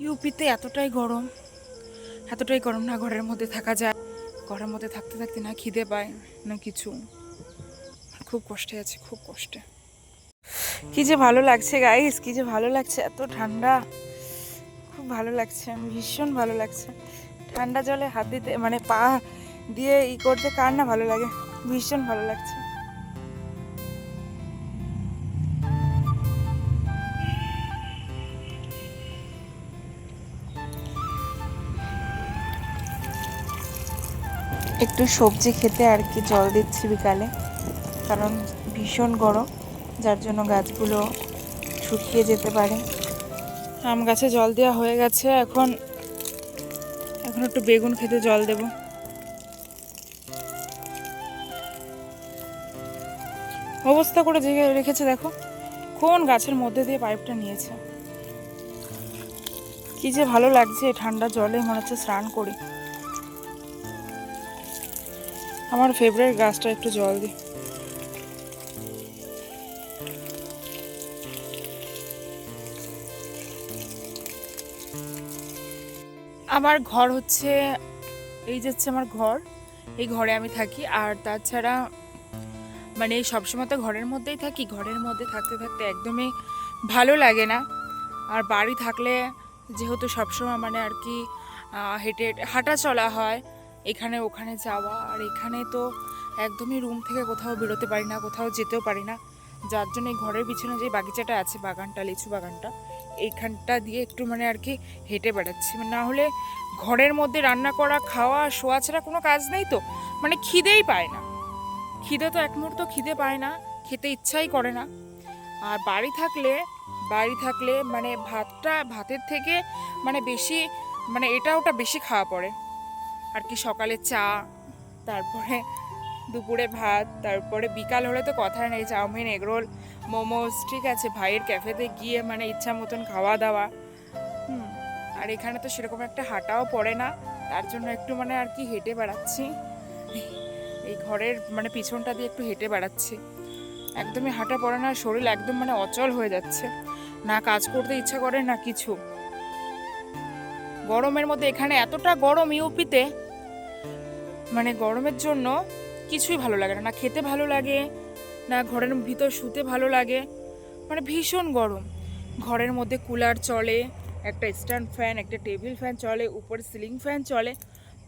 ইউপিতে এতটাই গরম, না ঘরের মধ্যে থাকা যায়। ঘরের মধ্যে থাকতে থাকতে না খিদে পায় না কিছু, খুব কষ্টে আছে, খুব কষ্টে। কি যে ভালো লাগছে গাইস, কি যে ভালো লাগছে, এত ঠান্ডা, খুব ভালো লাগছে, ভীষণ ভালো লাগছে। ঠান্ডা জলে হাত দিতে মানে পা দিয়ে করতে কার না ভালো লাগে, ভীষণ ভালো লাগছে। একটু সবজি খেতে আর কি জল দিচ্ছি বিকালে, কারণ ভীষণ গরম, যার জন্য গাছগুলো শুকিয়ে যেতে পারে। আম গাছে জল দেওয়া হয়ে গেছে, এখন একটু বেগুন খেতে জল দেব। অবস্থা করে রেখেছে দেখো, কোন গাছের মধ্যে দিয়ে পাইপটা নিয়েছে। কি যে ভালো লাগছে ঠান্ডা জলে, মনে হচ্ছে স্নান করি। আমার ফেভারিট গাছটা, একটু জল দিই। আমার ঘর হচ্ছে এই যে হচ্ছে আমার ঘর, এই ঘরে আমি থাকি। আর তাছাড়া মানে সবসময় তো ঘরের মধ্যেই থাকি, ঘরের মধ্যে থাকতে থাকতে একদমই ভালো লাগে না। আর বাড়ি থাকলে যেহেতু সবসময় মানে আর কি হেঁটে হাঁটা চলা হয়, এখানে ওখানে যাওয়া, আর এখানে তো একদমই রুম থেকে কোথাও বেরোতে পারি না, কোথাও যেতেও পারি না। যার জন্য এই ঘরের পিছনে যে বাগিচাটা আছে, বাগানটা, লিচু বাগানটা, এইখানটা দিয়ে একটু মানে আর কি হেঁটে বেড়াচ্ছি। না হলে ঘরের মধ্যে রান্না করা, খাওয়া, শোয়া ছাড়া কোনো কাজ নেই তো, মানে খিদেই পায় না। খিদে তো এক মুহূর্ত খিদে পায় না, খেতে ইচ্ছাই করে না। আর বাড়ি থাকলে মানে ভাতের থেকে মানে বেশি মানে এটা ওটা বেশি খাওয়া পড়ে আর কি। সকালে চা, তারপরে দুপুরে ভাত, তারপরে বিকাল হলে তো কথাই নেই, চাউমিন, এগরোল, মোমোস, ঠিক আছে, ভাইয়ের ক্যাফেতে গিয়ে মানে ইচ্ছা মতন খাওয়া দাওয়া। আর এখানে তো সেরকম একটা হাঁটাও পড়ে না, তার জন্য একটু মানে আর কি হেঁটে বেড়াচ্ছি, এই ঘরের মানে পিছনটা দিয়ে একটু হেঁটে বেড়াচ্ছি। একদমই হাঁটা পড়ে না, শরীর একদম মানে অচল হয়ে যাচ্ছে, না কাজ করতে ইচ্ছা করে না কিছু। গরমের মধ্যে এখানে এতটা গরম ইউপিতে, মানে গরমের জন্য কিছুই ভালো লাগে না, না খেতে ভালো লাগে, না ঘরের ভিতর শুতে ভালো লাগে, মানে ভীষণ গরম। ঘরের মধ্যে কুলার চলে, একটা স্ট্যান্ড ফ্যান, একটা টেবিল ফ্যান চলে, উপরে সিলিং ফ্যান চলে,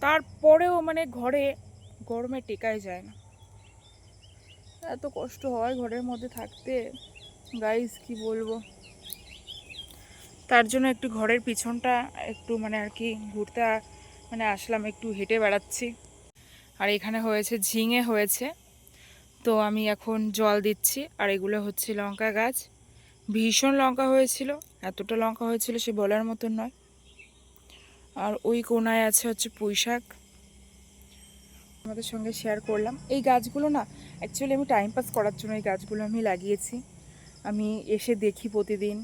তারপরেও মানে ঘরে গরমে টেকাই যায় না। এত কষ্ট হয় ঘরের মধ্যে থাকতে গাইস, কি বলবো। তার জন্য একটু ঘরের পিছনটা একটু মানে আর কি ঘুরতে মানে আসলাম, একটু হেঁটে বেড়াচ্ছি। আর এখানে হয়েছে ঝিঙে হয়েছে, তো আমি এখন জল দিচ্ছি। আর এগুলো হচ্ছে লঙ্কা গাছ, ভীষণ লঙ্কা হয়েছিল, এতটা লঙ্কা হয়েছিল সে বলার মতন নয়। আর ওই কোনায় আছে হচ্ছে পুঁই শাক, আমাদের সঙ্গে শেয়ার করলাম। এই গাছগুলো না অ্যাকচুয়ালি আমি টাইম পাস করার জন্য এই গাছগুলো আমি লাগিয়েছি। আমি এসে দেখি প্রতিদিন,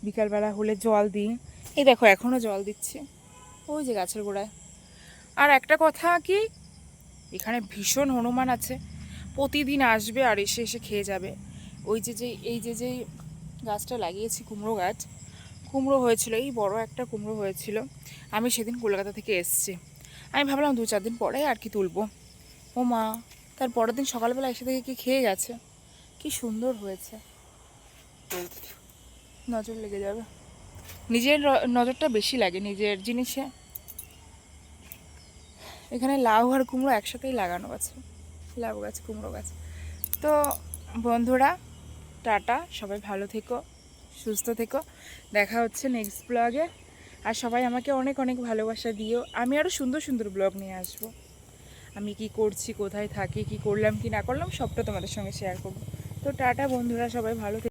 বিকালবেলা হলে জল দিই। এই দেখো এখনও জল দিচ্ছি ওই যে গাছের গোড়ায়। আর একটা কথা কি, এখানে ভীষণ হনুমান আছে, প্রতিদিন আসবে আর এসে এসে খেয়ে যাবে। ওই যে এই যে গাছটা লাগিয়েছি, কুমড়ো গাছ, কুমড়ো হয়েছিল, এই বড় একটা কুমড়ো হয়েছিল। আমি সেদিন কলকাতা থেকে এসছি, আমি ভাবলাম 2-4 দিন পরে আর কি তুলবো। ও মা, তার পরের দিন সকালবেলা এসে থেকে কি খেয়ে গেছে। কি সুন্দর হয়েছে, নজর লেগে যাবে। নিজের নজরটা বেশি লাগে নিজের জিনিসে। এখানে লাউ আর কুমড়ো একসাথেই লাগানো আছে, লাউ গাছ, কুমড়ো গাছ। তো বন্ধুরা, টাটা, সবাই ভালো থেকো, সুস্থ থেকো, দেখা হচ্ছে নেক্সট ব্লগে। আর সবাই আমাকে অনেক অনেক ভালোবাসা দিও, আমি আরও সুন্দর সুন্দর ব্লগ নিয়ে আসবো। আমি কি করছি, কোথায় থাকি, কি করলাম কি না করলাম, সবটা তোমাদের সঙ্গে শেয়ার করবো। তো টাটা বন্ধুরা, সবাই ভালো থেকো।